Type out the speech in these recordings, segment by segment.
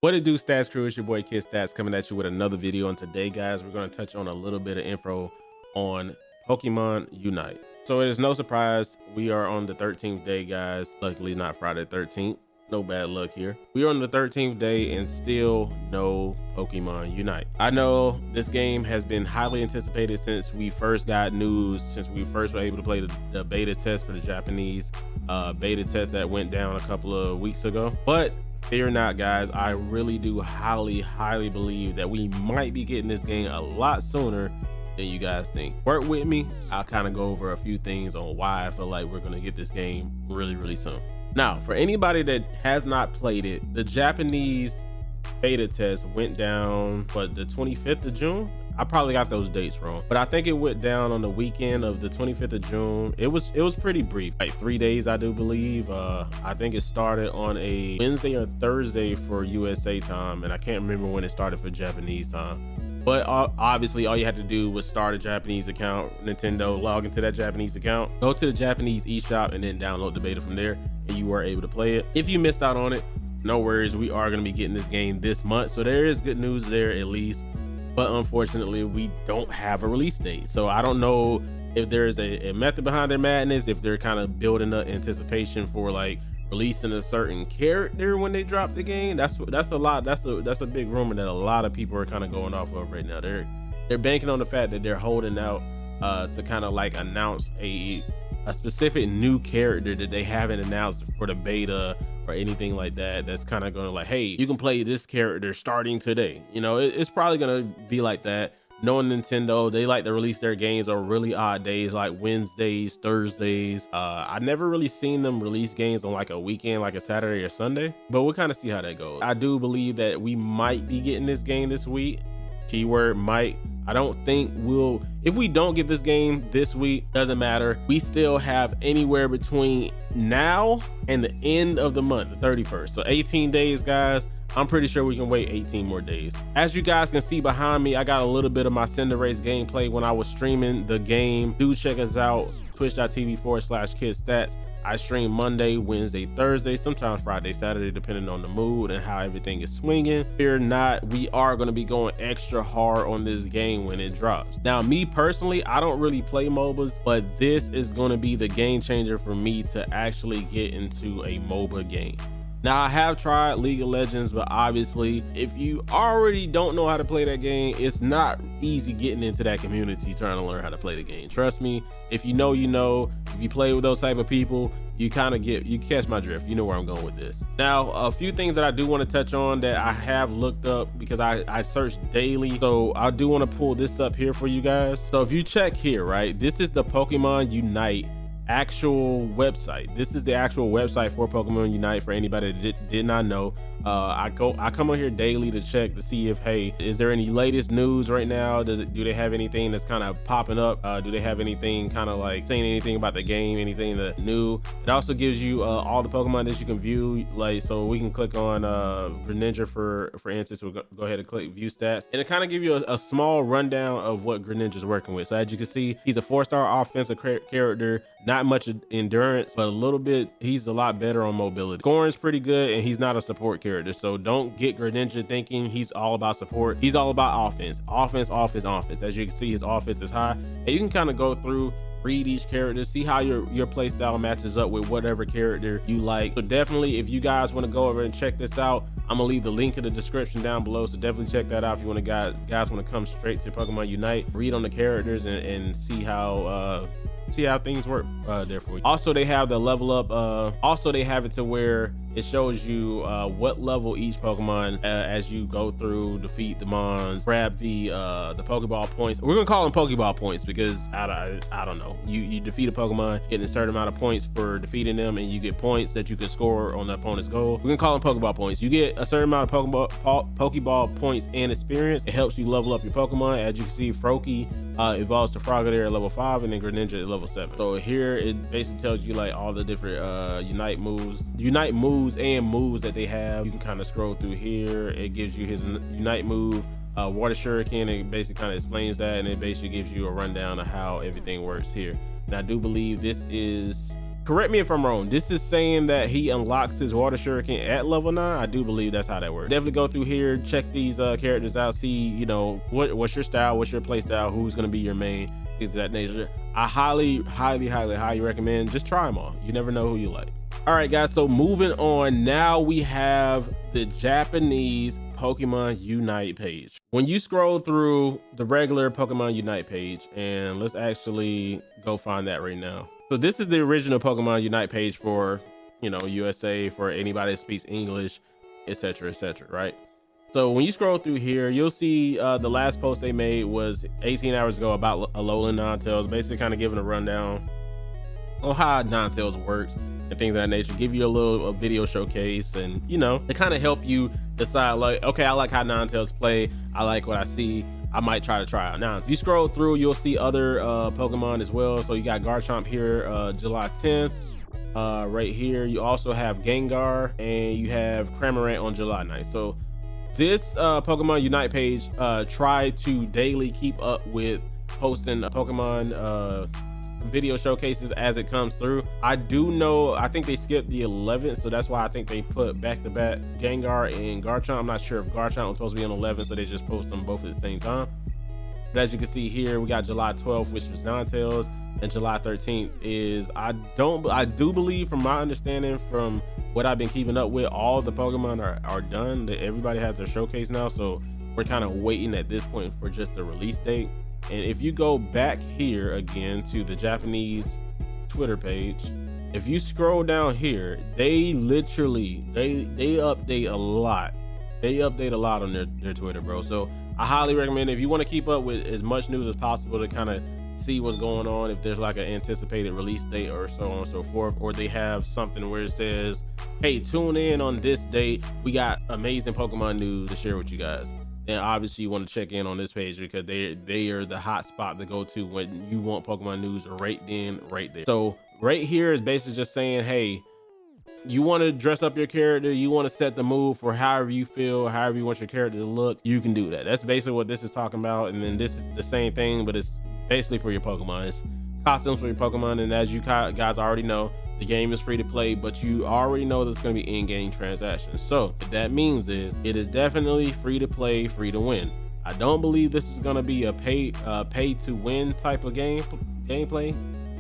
What it do, Stats Crew? It's your boy Kid Stats coming at you with another video. And today, guys, we're going to touch on a little bit of info on Pokemon Unite. So it is no surprise we are on the 13th day, guys. Luckily, not Friday 13th. No bad luck here. We are on the 13th day and still no Pokemon Unite. I know this game has been highly anticipated since we first got news, since we first were able to play the beta test for the Japanese beta test that went down a couple of weeks ago. But fear not, guys, I really do highly believe that we might be getting this game a lot sooner than you guys think. Work with me. I'll kind of go over a few things on why I feel like we're going to get this game really soon. Now, for anybody that has not played it, the Japanese beta test went down, what, the 25th of June? I probably got those dates wrong, but I think it went down on the weekend of the 25th of June. It was pretty brief, like 3 days, I do believe. I think it started on a Wednesday or Thursday for USA time, and I can't remember when it started for Japanese time. But obviously, all you had to do was start a Japanese account, Nintendo, log into that Japanese account, go to the Japanese eShop, and then download the beta from there, and you were able to play it. If you missed out on it, no worries. We are going to be getting this game this month, so there is good news there at least. But unfortunately, we don't have a release date. So I don't know if there's a method behind their madness, if they're kind of building up anticipation for like releasing a certain character when they drop the game. That's a big rumor that a lot of people are kind of going off of right now. They're banking on the fact that they're holding out to kind of like announce a specific new character that they haven't announced for the beta or anything like that. That's kind of going to like, hey, you can play this character starting today. You know, it's probably going to be like that. Knowing Nintendo, they like to release their games on really odd days like Wednesdays, Thursdays. I never really seen them release games on like a weekend, like a Saturday or Sunday, but we'll kind of see how that goes. I do believe that we might be getting this game this week. Keyword might. I don't think we'll, if we don't get this game this week, doesn't matter. We still have anywhere between now and the end of the month, the 31st. So 18 days, guys. I'm pretty sure we can wait 18 more days. As you guys can see behind me, I got a little bit of my Cinderace gameplay when I was streaming the game. Do check us out, twitch.tv/kidstats. I stream Monday, Wednesday, Thursday, sometimes Friday, Saturday, depending on the mood and how everything is swinging. Fear not, we are going to be going extra hard on this game when it drops. Now, me personally, I don't really play MOBAs, but this is going to be the game changer for me to actually get into a MOBA game. Now, I have tried League of Legends, but obviously, if you already don't know how to play that game, it's not easy getting into that community trying to learn how to play the game. Trust me, if you know, you know. If you play with those type of people, you catch my drift. You know where I'm going with this. Now, a few things that I do want to touch on that I have looked up because I search daily. So I do want to pull this up here for you guys. So if you check here, right, this is the Pokemon Unite actual website. This is the actual website for Pokemon Unite for anybody that did not know. I come on here daily to check to see if, hey, is there any latest news right now? Do they have anything that's kind of popping up? Do they have anything kind of like saying anything about the game, anything that new? It also gives you all the Pokemon that you can view, like, so we can click on Greninja for instance. We'll go ahead and click view stats, and it kind of give you a small rundown of what Greninja's working with. So as you can see, he's a 4-star offensive character, not much endurance, but a little bit, he's a lot better on mobility. Scoring's pretty good, and he's not a support character. So don't get Greninja thinking he's all about support. He's all about offense. Offense. As you can see, his offense is high. And you can kind of go through, read each character, see how your play style matches up with whatever character you like. So definitely, if you guys want to go over and check this out, I'm gonna leave the link in the description down below, so definitely check that out if you want to guys want to come straight to Pokemon Unite, read on the characters and see how things work there for you. Also, they have the level up, also they have it to where it shows you what level each Pokemon as you go through, defeat the mons, grab the Pokeball points. We're gonna call them Pokeball points because I don't know, you defeat a Pokemon, get a certain amount of points for defeating them, and you get points that you can score on the opponent's goal. We're gonna call them Pokeball points. You get a certain amount of Pokeball points and experience. It helps you level up your Pokemon. As you can see, Froakie evolves to Frogadier at level 5, and then Greninja at level 7. So here it basically tells you like all the different Unite moves and moves that they have. You can kind of scroll through here. It gives you his Unite move, Water Shuriken. It basically kind of explains that, and it basically gives you a rundown of how everything works here. And I do believe this is correct me if I'm wrong, this is saying that he unlocks his water shuriken at level 9. I do believe that's how that works. Definitely go through here, check these characters out, see, you know, what's your style, what's your play style, who's going to be your main, things of that nature. I highly recommend just try them all. You never know who you like. All right, guys, so moving on, now we have the Japanese Pokemon Unite page. When you scroll through the regular Pokemon Unite page, and let's actually go find that right now. So this is the original Pokemon Unite page for, you know, USA, for anybody that speaks English, etc., right? So when you scroll through here, you'll see the last post they made was 18 hours ago about Alolan Ninetales, basically kind of giving a rundown on how Ninetales works and things of that nature, give you a video showcase, and, you know, to kind of help you decide, like, okay, I like how Ninetales play, I like what I see, I might try out. Now, if you scroll through, you'll see other Pokemon as well. So you got Garchomp here, July 10th. Right here, you also have Gengar, and you have Cramorant on July 9th. So this Pokemon Unite page try to daily keep up with posting Pokemon video showcases as it comes through. I do know, I think they skipped the 11th, so that's why I think they put back-to-back Gengar and Garchomp. I'm not sure if Garchomp was supposed to be on 11, so they just post them both at the same time. But as you can see here, we got July 12th, which was Ninetales, and July 13th is, I do believe, from my understanding, from what I've been keeping up with, all the Pokemon are done. Everybody has their showcase now, so we're kind of waiting at this point for just a release date. And if you go back here again to the Japanese Twitter page, if you scroll down here, they literally they update a lot. They update a lot on their Twitter, bro. So I highly recommend, if you want to keep up with as much news as possible to kind of see what's going on, if there's like an anticipated release date or so on and so forth, or they have something where it says, hey, tune in on this date, we got amazing Pokemon news to share with you guys. And obviously you want to check in on this page, because they are the hot spot to go to when you want Pokemon news right then, right there. So right here is basically just saying, hey, you want to dress up your character, you want to set the mood for however you feel, however you want your character to look, you can do that. That's basically what this is talking about. And then this is the same thing, but it's basically for your Pokemon. It's costumes for your Pokemon. And as you guys already know, the game is free to play, but you already know there's going to be in-game transactions. So what that means is it is definitely free to play, free to win. I don't believe this is going to be a pay to win type of gameplay.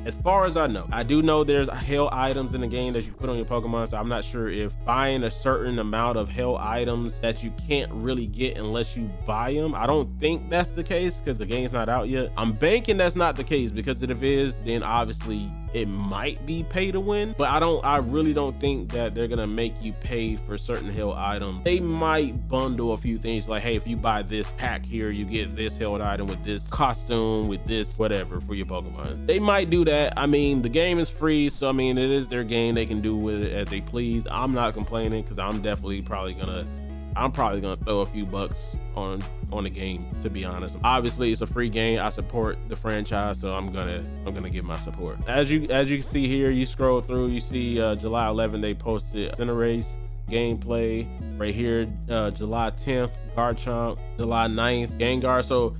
As far as I know, I do know there's hell items in the game that you put on your Pokemon, so I'm not sure if buying a certain amount of hell items that you can't really get unless you buy them. I don't think that's the case, because the game's not out yet. I'm banking that's not the case, because if it is, then obviously it might be pay to win, but I really don't think that they're gonna make you pay for certain hell items. They might bundle a few things, like, hey, if you buy this pack here, you get this hell item with this costume, with this whatever for your Pokemon. They might do that. I mean, the game is free, so I mean, it is their game. They can do with it as they please. I'm not complaining, because I'm probably gonna throw a few bucks on the game, to be honest. Obviously it's a free game. I support the franchise, so I'm gonna give my support. As you can see here, you scroll through, you see July 11th they posted Cinderace gameplay. Right here, July 10th Garchomp, July 9th Gengar. So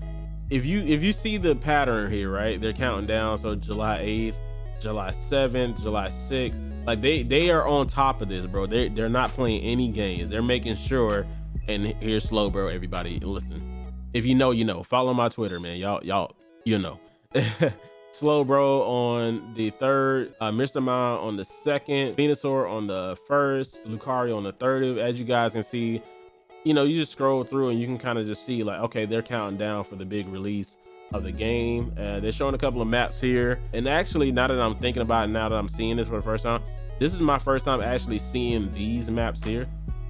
if you see the pattern here, right, they're counting down. So July 8th, July 7th, July 6th, like they are on top of this, bro. They're not playing any games. They're making sure. And here's Slow Bro, everybody listen, if you know, you know. Follow my Twitter, man. Y'all you know. Slow Bro on the 3rd, Mr. Mime on the 2nd, Venusaur on the 1st, Lucario on the 3rd. As you guys can see, you know, you just scroll through and you can kind of just see, like, okay, they're counting down for the big release of the game. They're showing a couple of maps here, and actually, now that I'm thinking about it, now that I'm seeing this for the first time, this is my first time actually seeing these maps here.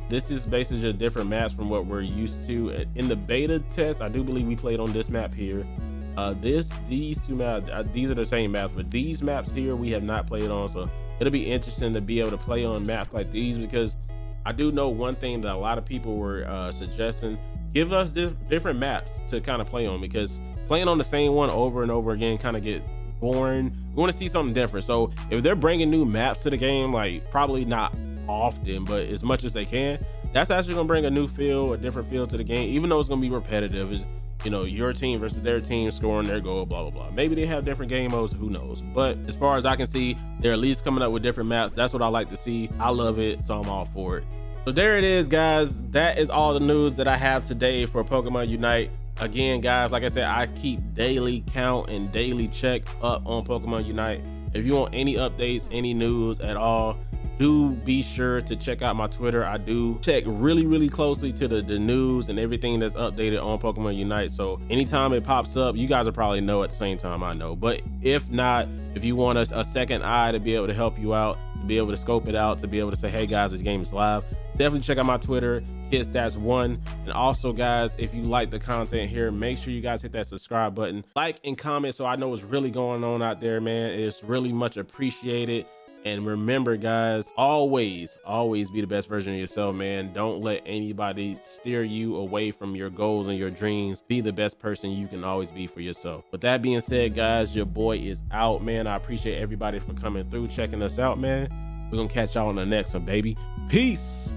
This is basically just different maps from what we're used to. In the beta test, I do believe we played on this map here. These two maps, these are the same maps, but these maps here we have not played on. So it'll be interesting to be able to play on maps like these, because I do know one thing that a lot of people were suggesting: give us different maps to kind of play on, because playing on the same one over and over again kind of get boring. We want to see something different. So if they're bringing new maps to the game, like probably not often, but as much as they can, that's actually gonna bring a new feel, a different feel to the game. Even though it's gonna be repetitive, you know, your team versus their team, scoring their goal, blah, blah, blah. Maybe they have different game modes, who knows? But as far as I can see, they're at least coming up with different maps. That's what I like to see. I love it, so I'm all for it. So there it is, guys. That is all the news that I have today for Pokemon Unite. Again, guys, like I said, I keep daily count and daily check up on Pokemon Unite. If you want any updates, any news at all, do be sure to check out my Twitter. I do check really closely to the news and everything that's updated on Pokemon Unite. So anytime it pops up, you guys will probably know at the same time I know. But if not, if you want a second eye to be able to help you out, to be able to scope it out, to be able to say, hey guys, this game is live, definitely check out my Twitter, KidStats1. And also, guys, if you like the content here, make sure you guys hit that subscribe button, like and comment, so I know what's really going on out there, man. It's really much appreciated. And remember, guys, always be the best version of yourself, man. Don't let anybody steer you away from your goals and your dreams. Be the best person you can always be for yourself. With that being said, guys, your boy is out, man. I appreciate everybody for coming through, checking us out, man. We're gonna catch y'all on the next one, baby. Peace.